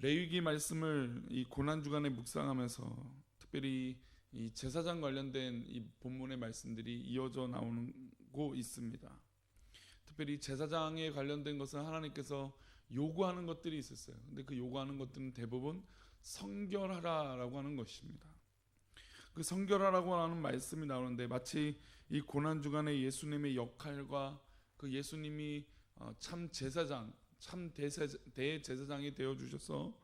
레위기 말씀을 이 고난 주간에 묵상하면서 특별히 이 제사장 관련된 이 본문의 말씀들이 이어져 나오고 있습니다. 특별히 제사장에 관련된 것은 하나님께서 요구하는 것들이 있었어요. 근데 그 요구하는 것들은 대부분 성결하라라고 하는 것입니다. 그 성결하라고 하는 말씀이 나오는데 마치 이 고난 주간에 예수님의 역할과 그 예수님이 참 제사장, 참 대제사장이 되어 주셔서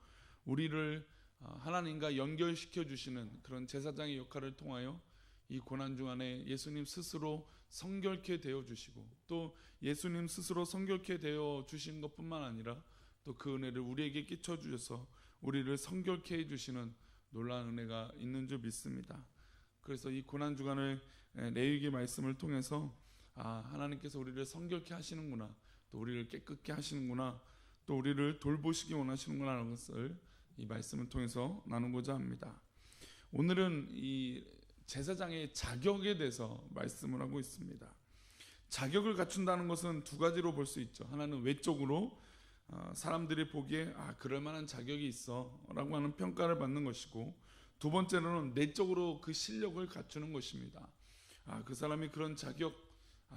우리를 하나님과 연결시켜 주시는 그런 제사장의 역할을 통하여 이 고난 주간에 예수님 스스로 성결케 되어 주시고, 또 예수님 스스로 성결케 되어 주신 것뿐만 아니라 또 그 은혜를 우리에게 끼쳐 주셔서 우리를 성결케 해 주시는 놀라운 은혜가 있는 줄 믿습니다. 그래서 이 고난 주간을 레위기 말씀을 통해서 하나님께서 우리를 성결케 하시는구나, 또 우리를 깨끗게 하시는구나, 또 우리를 돌보시기 원하시는구나 하는 것을 이 말씀을 통해서 나누고자 합니다. 오늘은 이 제사장의 자격에 대해서 말씀을 하고 있습니다. 자격을 갖춘다는 것은 두 가지로 볼 수 있죠. 하나는 외적으로 사람들이 보기에 그럴 만한 자격이 있어 라고 하는 평가를 받는 것이고, 두 번째로는 내적으로 그 실력을 갖추는 것입니다. 그 사람이 그런 자격,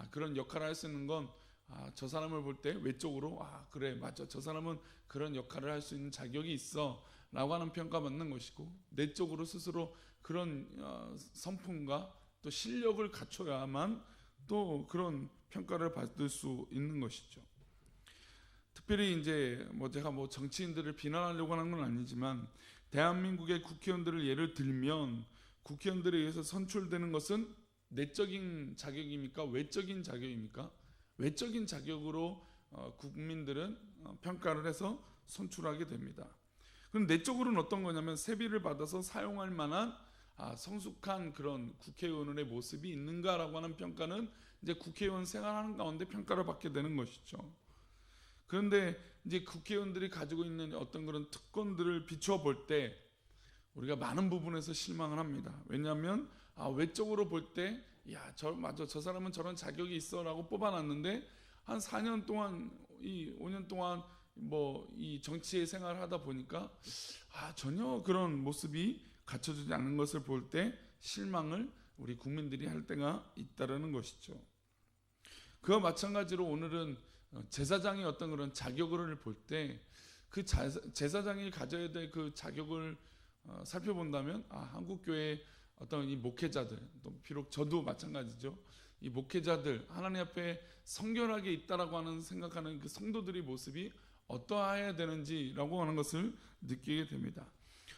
그런 역할을 할 수 있는 건 저 사람을 볼 때 외적으로 그래 맞아, 저 사람은 그런 역할을 할 수 있는 자격이 있어 라고 하는 평가받는 것이고, 내적으로 스스로 그런 성품과 또 실력을 갖춰야만 또 그런 평가를 받을 수 있는 것이죠. 특별히 이제 제가 정치인들을 비난하려고 하는 건 아니지만, 대한민국의 국회의원들을 예를 들면 국회의원들에 의해서 선출되는 것은 내적인 자격입니까? 외적인 자격입니까? 외적인 자격으로 국민들은 평가를 해서 선출하게 됩니다. 그럼 내적으로는 어떤 거냐면, 세비를 받아서 사용할 만한 성숙한 그런 국회의원의 모습이 있는가라고 하는 평가는 이제 국회의원 생활하는 가운데 평가를 받게 되는 것이죠. 그런데 이제 국회의원들이 가지고 있는 어떤 그런 특권들을 비추어 볼 때 우리가 많은 부분에서 실망을 합니다. 왜냐하면 외적으로 볼 때 저 사람은 저런 자격이 있어라고 뽑아놨는데 한 4년 동안, 5년 동안 이 정치의 생활을 하다 보니까 전혀 그런 모습이 갖춰지지 않는 것을 볼 때 실망을 우리 국민들이 할 때가 있다라는 것이죠. 그와 마찬가지로 오늘은 제사장의 어떤 그런 자격을 볼 때 그 제사장이 가져야 될 그 자격을 살펴본다면 한국교회 어떤 이 목회자들, 또 비록 저도 마찬가지죠. 이 목회자들, 하나님 앞에 성결하게 있다라고 하는 생각하는 그 성도들의 모습이 어떠해야 되는지라고 하는 것을 느끼게 됩니다.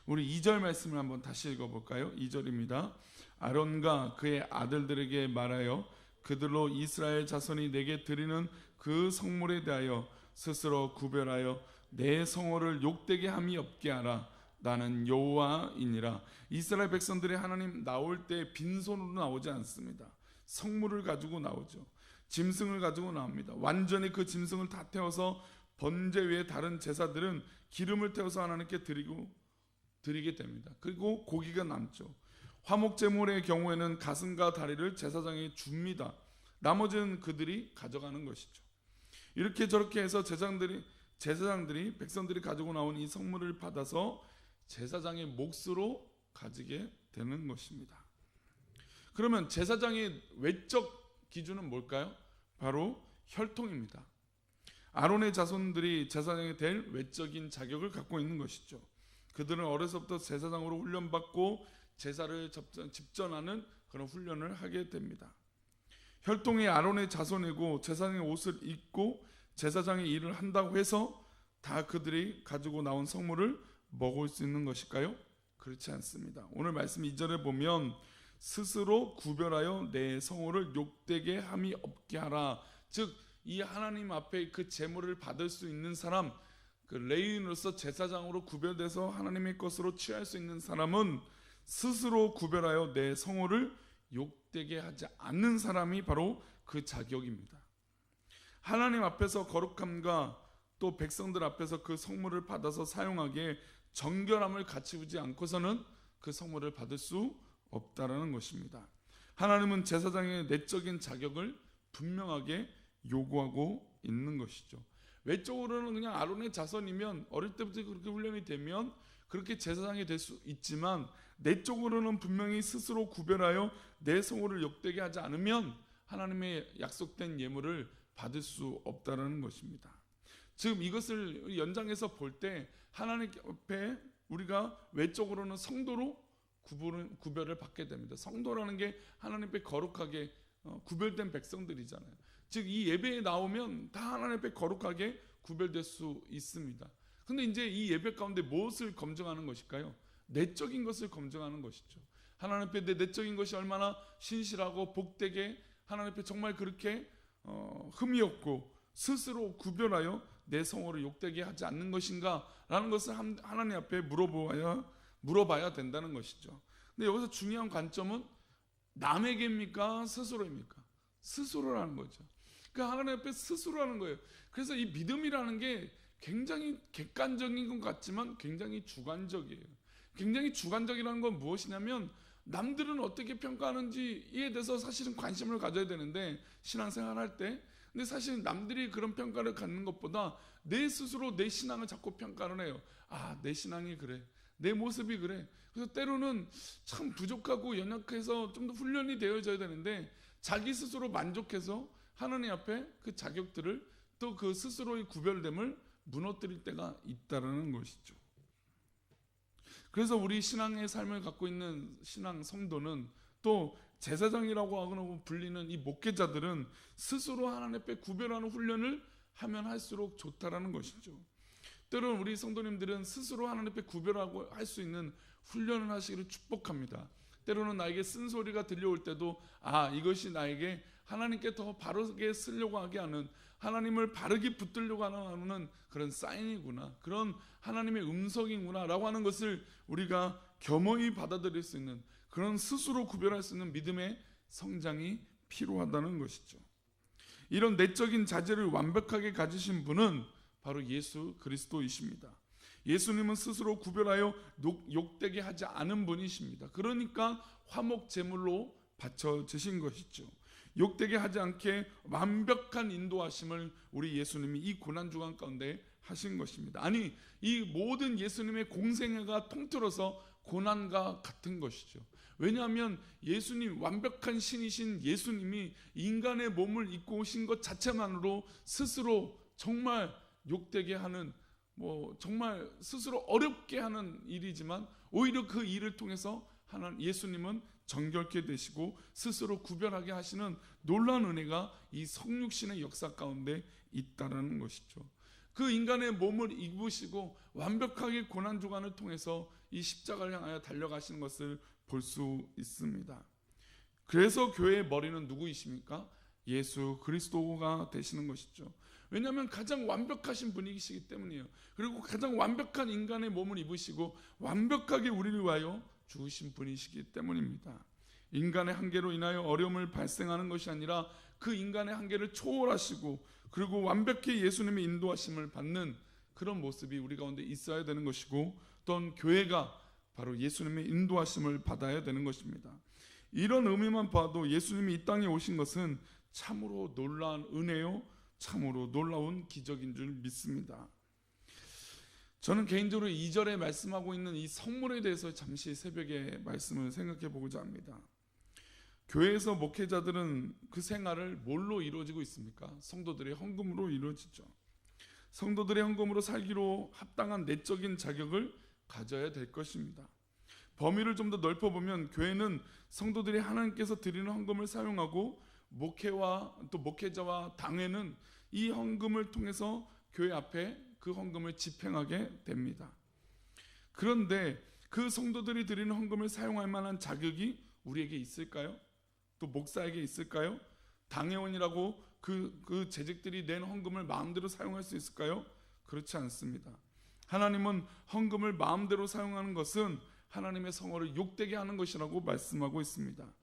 우리 2절 말씀을 한번 다시 읽어볼까요? 2절입니다. 아론과 그의 아들들에게 말하여 그들로 이스라엘 자손이 내게 드리는 그 성물에 대하여 스스로 구별하여 내 성호를 욕되게 함이 없게 하라. 나는 여호와이니라. 이스라엘 백성들이 하나님 나올 때 빈손으로 나오지 않습니다. 성물을 가지고 나오죠. 짐승을 가지고 나옵니다. 완전히 그 짐승을 다 태워서 번제 외에 다른 제사들은 기름을 태워서 하나님께 드리게 됩니다. 그리고 고기가 남죠. 화목제물의 경우에는 가슴과 다리를 제사장이 줍니다. 나머지는 그들이 가져가는 것이죠. 이렇게 저렇게 해서 제사장들이 백성들이 가지고 나온 이 성물을 받아서 제사장의 몫으로 가지게 되는 것입니다. 그러면 제사장의 외적 기준은 뭘까요? 바로 혈통입니다. 아론의 자손들이 제사장이 될 외적인 자격을 갖고 있는 것이죠. 그들은 어려서부터 제사장으로 훈련받고 제사를 집전하는 그런 훈련을 하게 됩니다. 혈통이 아론의 자손이고 제사장의 옷을 입고 제사장의 일을 한다고 해서 다 그들이 가지고 나온 성물을 먹을 수 있는 것일까요? 그렇지 않습니다. 오늘 말씀 2절에 보면 스스로 구별하여 내 성호를 욕되게 함이 없게 하라. 즉 이 하나님 앞에 그 제물을 받을 수 있는 사람, 그 레위인으로서 제사장으로 구별돼서 하나님의 것으로 취할 수 있는 사람은 스스로 구별하여 내 성호를 욕되게 하지 않는 사람이 바로 그 자격입니다. 하나님 앞에서 거룩함과 또 백성들 앞에서 그 성물을 받아서 사용하기에 정결함을 갖추지 않고서는 그 성물을 받을 수 없다라는 것입니다. 하나님은 제사장의 내적인 자격을 분명하게 요구하고 있는 것이죠. 외적으로는 그냥 아론의 자손이면 어릴 때부터 그렇게 훈련이 되면 그렇게 제사장이 될 수 있지만 내적으로는 분명히 스스로 구별하여 내 성호를 욕되게 하지 않으면 하나님의 약속된 예물을 받을 수 없다라는 것입니다. 지금 이것을 연장해서 볼 때 하나님 앞에 우리가 외적으로는 성도로 구별을 받게 됩니다. 성도라는 게 하나님 앞에 거룩하게 구별된 백성들이잖아요. 즉 이 예배에 나오면 다 하나님 앞에 거룩하게 구별될 수 있습니다. 근데 이제 이 예배 가운데 무엇을 검증하는 것일까요? 내적인 것을 검증하는 것이죠. 하나님 앞에 내 내적인 것이 얼마나 신실하고 복되게 하나님 앞에 정말 그렇게 흠이 없고 스스로 구별하여 내 성호를 욕되게 하지 않는 것인가 라는 것을 하나님 앞에 물어봐야 된다는 것이죠. 근데 여기서 중요한 관점은 남에게입니까? 스스로입니까? 스스로라는 거죠. 그러니까 하나님 앞에 스스로라는 거예요. 그래서 이 믿음이라는 게 굉장히 객관적인 것 같지만 굉장히 주관적이에요. 굉장히 주관적이라는 건 무엇이냐면 남들은 어떻게 평가하는지에 대해서 사실은 관심을 가져야 되는데 신앙생활 할 때, 근데 사실 남들이 그런 평가를 갖는 것보다 내 스스로 내 신앙을 자꾸 평가를 해요. 아, 내 신앙이 그래, 내 모습이 그래. 그래서 때로는 참 부족하고 연약해서 좀 더 훈련이 되어져야 되는데 자기 스스로 만족해서 하나님 앞에 그 자격들을 또 그 스스로의 구별됨을 무너뜨릴 때가 있다라는 것이죠. 그래서 우리 신앙의 삶을 갖고 있는 신앙 성도는 또 제사장이라고 하고 불리는 이 목회자들은 스스로 하나님 앞에 구별하는 훈련을 하면 할수록 좋다라는 것이죠. 때로는 우리 성도님들은 스스로 하나님 앞에 구별하고 할 수 있는 훈련을 하시기를 축복합니다. 때로는 나에게 쓴소리가 들려올 때도 아, 이것이 나에게 하나님께 더 바르게 쓰려고 하게 하는, 하나님을 바르게 붙들려고 하는 그런 사인이구나, 그런 하나님의 음성이구나 라고 하는 것을 우리가 겸허히 받아들일 수 있는 그런 스스로 구별할 수 있는 믿음의 성장이 필요하다는 것이죠. 이런 내적인 자질을 완벽하게 가지신 분은 바로 예수 그리스도이십니다. 예수님은 스스로 구별하여 욕되게 하지 않은 분이십니다. 그러니까 화목 제물로 바쳐지신 것이죠. 욕되게 하지 않게 완벽한 인도하심을 우리 예수님이 이 고난주간 가운데 하신 것입니다. 아니, 이 모든 예수님의 공생애가 통틀어서 고난과 같은 것이죠. 왜냐하면 예수님, 완벽한 신이신 예수님이 인간의 몸을 입고 오신 것 자체만으로 스스로 정말 욕되게 하는, 정말 스스로 어렵게 하는 일이지만 오히려 그 일을 통해서 예수님은 정결케 되시고 스스로 구별하게 하시는 놀라운 은혜가 이 성육신의 역사 가운데 있다라는 것이죠. 그 인간의 몸을 입으시고 완벽하게 고난주간을 통해서 이 십자가를 향하여 달려가시는 것을 볼 수 있습니다. 그래서 교회의 머리는 누구이십니까? 예수 그리스도가 되시는 것이죠. 왜냐하면 가장 완벽하신 분이시기 때문이에요. 그리고 가장 완벽한 인간의 몸을 입으시고 완벽하게 우리를 위하여 죽으신 분이시기 때문입니다. 인간의 한계로 인하여 어려움을 발생하는 것이 아니라 그 인간의 한계를 초월하시고 그리고 완벽히 예수님의 인도하심을 받는 그런 모습이 우리 가운데 있어야 되는 것이고, 또한 교회가 바로 예수님의 인도하심을 받아야 되는 것입니다. 이런 의미만 봐도 예수님이 이 땅에 오신 것은 참으로 놀라운 은혜요, 참으로 놀라운 기적인 줄 믿습니다. 저는 개인적으로 2절에 말씀하고 있는 이 성물에 대해서 잠시 새벽에 말씀을 생각해 보고자 합니다. 교회에서 목회자들은 그 생활을 뭘로 이루어지고 있습니까? 성도들의 헌금으로 이루어지죠. 성도들의 헌금으로 살기로 합당한 내적인 자격을 가져야 될 것입니다. 범위를 좀 더 넓혀보면 교회는 성도들이 하나님께서 드리는 헌금을 사용하고 목회와 또 목회자와 당회는 이 헌금을 통해서 교회 앞에 그 헌금을 집행하게 됩니다. 그런데 그 성도들이 드리는 헌금을 사용할 만한 자격이 우리에게 있을까요? 또 목사에게 있을까요? 당회원이라고 그 재직들이 낸 헌금을 마음대로 사용할 수 있을까요? 그렇지 않습니다. 하나님은 헌금을 마음대로 사용하는 것은 하나님의 성호를 욕되게 하는 것이라고 말씀하고 있습니다.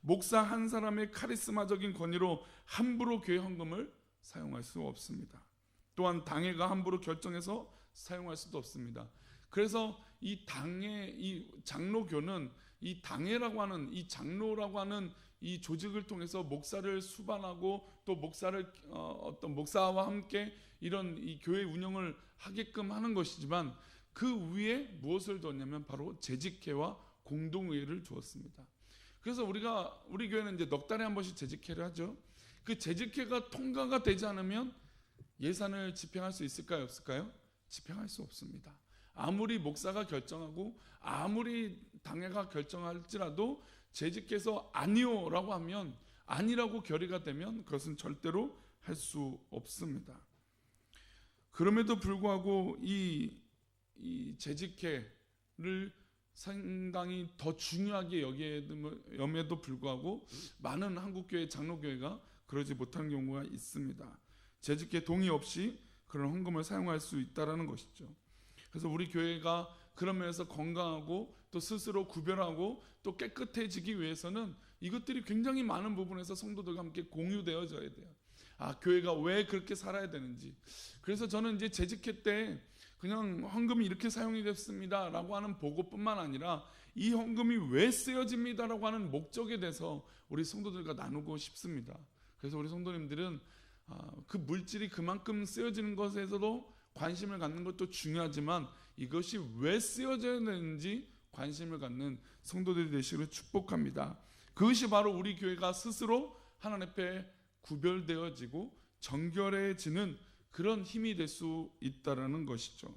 목사 한 사람의 카리스마적인 권위로 함부로 교회 헌금을 사용할 수 없습니다. 또한 당회가 함부로 결정해서 사용할 수도 없습니다. 그래서 이 당회, 이 장로교는 이 당회라고 하는, 이 장로라고 하는 이 조직을 통해서 목사를 수반하고 또 목사를 어떤 목사와 함께 이런 이 교회 운영을 하게끔 하는 것이지만 그 위에 무엇을 뒀냐면 바로 재직회와 공동의회를 주었습니다. 그래서 우리 교회는 이제 넉 달에 한 번씩 재직회를 하죠. 그 재직회가 통과가 되지 않으면 예산을 집행할 수 있을까요, 없을까요? 집행할 수 없습니다. 아무리 목사가 결정하고 아무리 당회가 결정할지라도 재직해서 아니요라고 하면, 아니라고 결의가 되면 그것은 절대로 할 수 없습니다. 그럼에도 불구하고 이 재직회를 상당히 더 중요하게 여기에도 불구하고 많은 한국교회 장로교회가 그러지 못한 경우가 있습니다. 재직회 동의 없이 그런 헌금을 사용할 수 있다는 것이죠. 그래서 우리 교회가 그런 면에서 건강하고 또 스스로 구별하고 또 깨끗해지기 위해서는 이것들이 굉장히 많은 부분에서 성도들과 함께 공유되어져야 돼요. 교회가 왜 그렇게 살아야 되는지. 그래서 저는 이제 재직회 때 그냥 헌금이 이렇게 사용이 됐습니다 라고 하는 보고뿐만 아니라 이 헌금이 왜 쓰여집니다 라고 하는 목적에 대해서 우리 성도들과 나누고 싶습니다. 그래서 우리 성도님들은 그 물질이 그만큼 쓰여지는 것에서도 관심을 갖는 것도 중요하지만 이것이 왜 쓰여져야 되는지 관심을 갖는 성도들이 되시기를 축복합니다. 그것이 바로 우리 교회가 스스로 하나님 앞에 구별되어지고 정결해지는 그런 힘이 될 수 있다는 것이죠.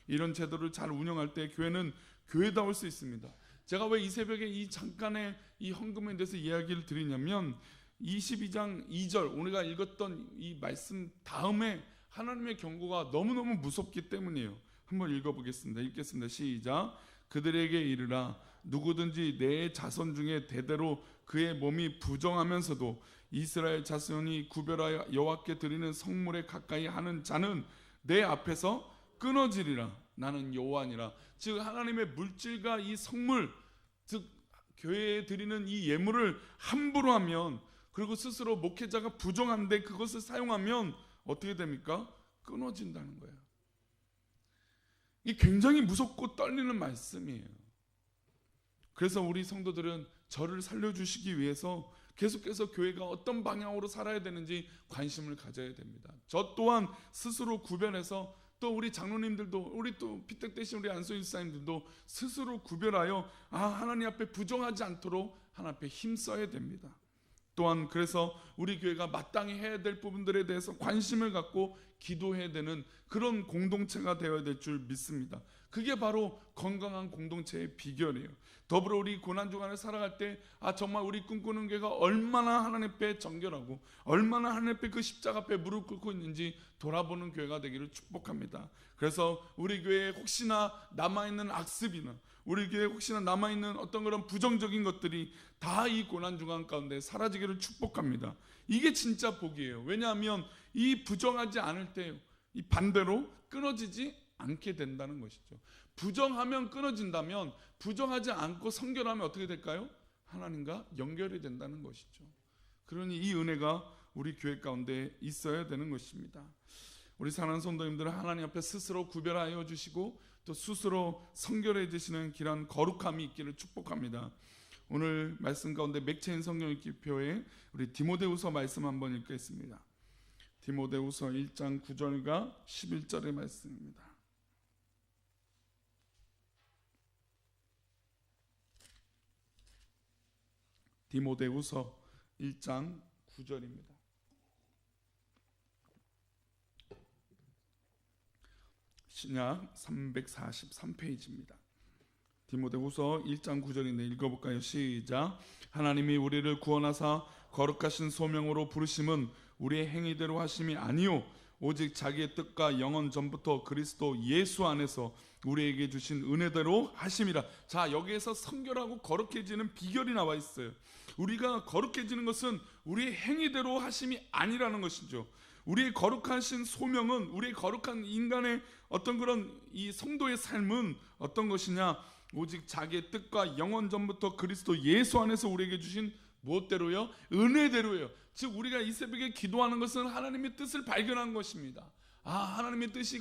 이런 제도를 잘 운영할 때 교회는 교회다울 수 있습니다. 제가 왜 이 새벽에 이 잠깐의 이 헌금에 대해서 이야기를 드리냐면 22장 2절 우리가 읽었던 이 말씀 다음에 하나님의 경고가 너무너무 무섭기 때문이에요. 한번 읽어보겠습니다. 읽겠습니다. 시작. 그들에게 이르라 누구든지 내 자손 중에 대대로 그의 몸이 부정하면서도 이스라엘 자손이 구별하여 여호와께 드리는 성물에 가까이 하는 자는 내 앞에서 끊어지리라. 나는 여호와니라. 즉 하나님의 물질과 이 성물, 즉 교회에 드리는 이 예물을 함부로 하면, 그리고 스스로 목회자가 부정한데 그것을 사용하면 어떻게 됩니까? 끊어진다는 거예요. 이게 굉장히 무섭고 떨리는 말씀이에요. 그래서 우리 성도들은 저를 살려주시기 위해서 계속해서 교회가 어떤 방향으로 살아야 되는지 관심을 가져야 됩니다. 저 또한 스스로 구별해서 또 우리 장로님들도, 우리 또 피택 대신 우리 안소희 집사님들도 스스로 구별하여 하나님 앞에 부정하지 않도록 하나님 앞에 힘써야 됩니다. 또한 그래서 우리 교회가 마땅히 해야 될 부분들에 대해서 관심을 갖고 기도해야 되는 그런 공동체가 되어야 될 줄 믿습니다. 그게 바로 건강한 공동체의 비결이에요. 더불어 우리 고난주간을 살아갈 때 정말 우리 꿈꾸는 교회가 얼마나 하나님 앞에 정결하고 얼마나 하나님 앞에 그 십자가 앞에 무릎 꿇고 있는지 돌아보는 교회가 되기를 축복합니다. 그래서 우리 교회에 혹시나 남아있는 악습이나 우리 교회에 혹시나 남아있는 어떤 그런 부정적인 것들이 다 이 고난주간 가운데 사라지기를 축복합니다. 이게 진짜 복이에요. 왜냐하면 이 부정하지 않을 때 이 반대로 끊어지지 않게 된다는 것이죠. 부정하면 끊어진다면 부정하지 않고 성결하면 어떻게 될까요? 하나님과 연결이 된다는 것이죠. 그러니 이 은혜가 우리 교회 가운데 있어야 되는 것입니다. 우리 사랑하는 성도님들은 하나님 앞에 스스로 구별하여 주시고 또 스스로 성결해지시는 길한 거룩함이 있기를 축복합니다. 오늘 말씀 가운데 맥체인 성경 읽기표에 우리 디모데후서 말씀 한번 읽겠습니다. 디모데후서 1장 9절과 11절의 말씀입니다. 디모데후서 1장 9절입니다. 신약 343페이지입니다. 디모데후서 1장 9절인데 읽어볼까요? 시작. 하나님이 우리를 구원하사 거룩하신 소명으로 부르심은 우리의 행위대로 하심이 아니요 오직 자기의 뜻과 영원 전부터 그리스도 예수 안에서 우리에게 주신 은혜대로 하심이라. 자, 여기에서 성결하고 거룩해지는 비결이 나와 있어요. 우리가 거룩해지는 것은 우리의 행위대로 하심이 아니라는 것이죠. 우리의 거룩하신 소명은, 우리의 거룩한 인간의 어떤 그런 이 성도의 삶은 어떤 것이냐? 오직 자기의 뜻과 영원 전부터 그리스도 예수 안에서 우리에게 주신 무엇대로요? 은혜대로예요. 즉 우리가 이 새벽에 기도하는 것은 하나님의 뜻을 발견한 것입니다. 하나님의 뜻이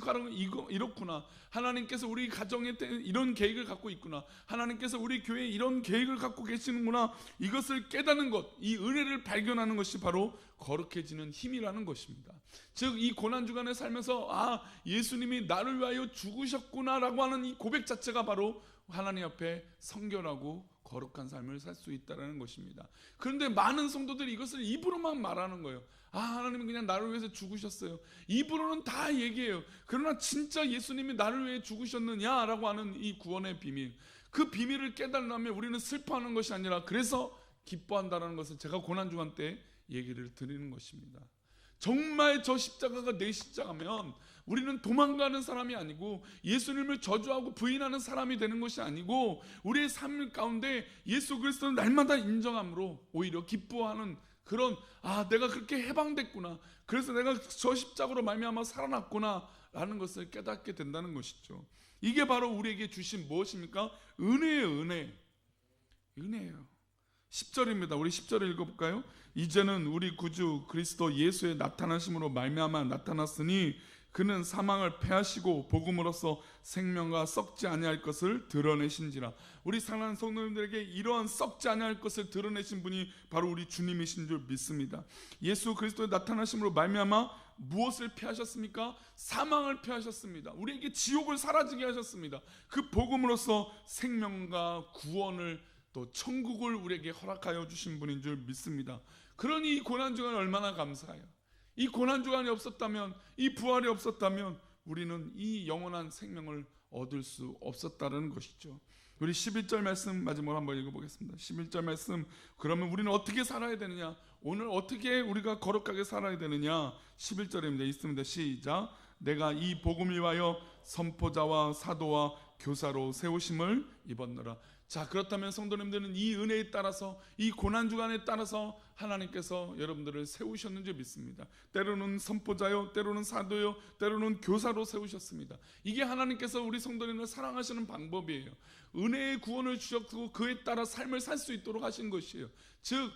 이렇구나. 하나님께서 우리 가정에 이런 계획을 갖고 있구나. 하나님께서 우리 교회에 이런 계획을 갖고 계시는구나. 이것을 깨닫는 것, 이 은혜를 발견하는 것이 바로 거룩해지는 힘이라는 것입니다. 즉 이 고난주간에 살면서 예수님이 나를 위하여 죽으셨구나라고 하는 이 고백 자체가 바로 하나님 앞에 성결하고 거룩한 삶을 살 수 있다는 것입니다. 그런데 많은 성도들이 이것을 입으로만 말하는 거예요. 하나님은 그냥 나를 위해서 죽으셨어요. 입으로는 다 얘기해요. 그러나 진짜 예수님이 나를 위해 죽으셨느냐라고 하는 이 구원의 비밀, 그 비밀을 깨달으려면 우리는 슬퍼하는 것이 아니라 그래서 기뻐한다는 것을 제가 고난주간 때 얘기를 드리는 것입니다. 정말 저 십자가가 내 십자가면 우리는 도망가는 사람이 아니고 예수님을 저주하고 부인하는 사람이 되는 것이 아니고 우리의 삶 가운데 예수 그리스도를 날마다 인정함으로 오히려 기뻐하는 그런 내가 그렇게 해방됐구나, 그래서 내가 저 십자가로 말미암아 살아났구나 라는 것을 깨닫게 된다는 것이죠. 이게 바로 우리에게 주신 무엇입니까? 은혜예요. 은혜예요. 10절입니다. 우리 10절을 읽어볼까요? 이제는 우리 구주 그리스도 예수의 나타나심으로 말미암아 나타났으니 그는 사망을 패하시고 복음으로써 생명과 썩지 아니할 것을 드러내신지라. 우리 사랑하는 성도님들에게 이러한 썩지 아니할 것을 드러내신 분이 바로 우리 주님이신 줄 믿습니다. 예수 그리스도의 나타나심으로 말미암아 무엇을 패하셨습니까? 사망을 패하셨습니다. 우리에게 지옥을 사라지게 하셨습니다. 그 복음으로써 생명과 구원을 또 천국을 우리에게 허락하여 주신 분인 줄 믿습니다. 그러니 이 고난주간 얼마나 감사해요. 이 고난주간이 없었다면, 이 부활이 없었다면 우리는 이 영원한 생명을 얻을 수 없었다는 것이죠. 우리 11절 말씀 마지막으로 한번 읽어보겠습니다. 11절 말씀, 그러면 우리는 어떻게 살아야 되느냐, 오늘 어떻게 우리가 거룩하게 살아야 되느냐. 11절입니다. 있습니다. 시작. 내가 이 복음을 위하여 선포자와 사도와 교사로 세우심을 입었노라. 자, 그렇다면 성도님들은 이 은혜에 따라서, 이 고난주간에 따라서 하나님께서 여러분들을 세우셨는지 믿습니다. 때로는 선포자요, 때로는 사도요, 때로는 교사로 세우셨습니다. 이게 하나님께서 우리 성도님을 사랑하시는 방법이에요. 은혜의 구원을 주셨고 그에 따라 삶을 살 수 있도록 하신 것이에요. 즉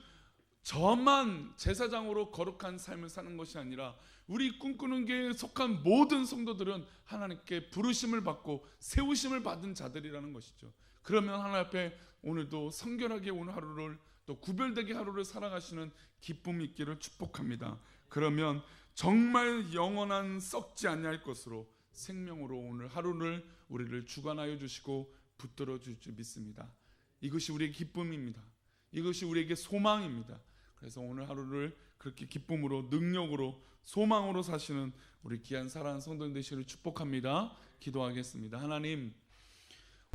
저만 제사장으로 거룩한 삶을 사는 것이 아니라 우리 꿈꾸는 교회에 속한 모든 성도들은 하나님께 부르심을 받고 세우심을 받은 자들이라는 것이죠. 그러면 하나님 앞에 오늘도 성결하게 오늘 하루를, 또 구별되게 하루를 살아가시는 기쁨이 있기를 축복합니다. 그러면 정말 영원한 썩지 아니할 것으로 생명으로 오늘 하루를 우리를 주관하여 주시고 붙들어 줄 줄 믿습니다. 이것이 우리의 기쁨입니다. 이것이 우리에게 소망입니다. 그래서 오늘 하루를 그렇게 기쁨으로, 능력으로, 소망으로 사시는 우리 귀한 사랑하는 성도님 되시기를 축복합니다. 기도하겠습니다. 하나님,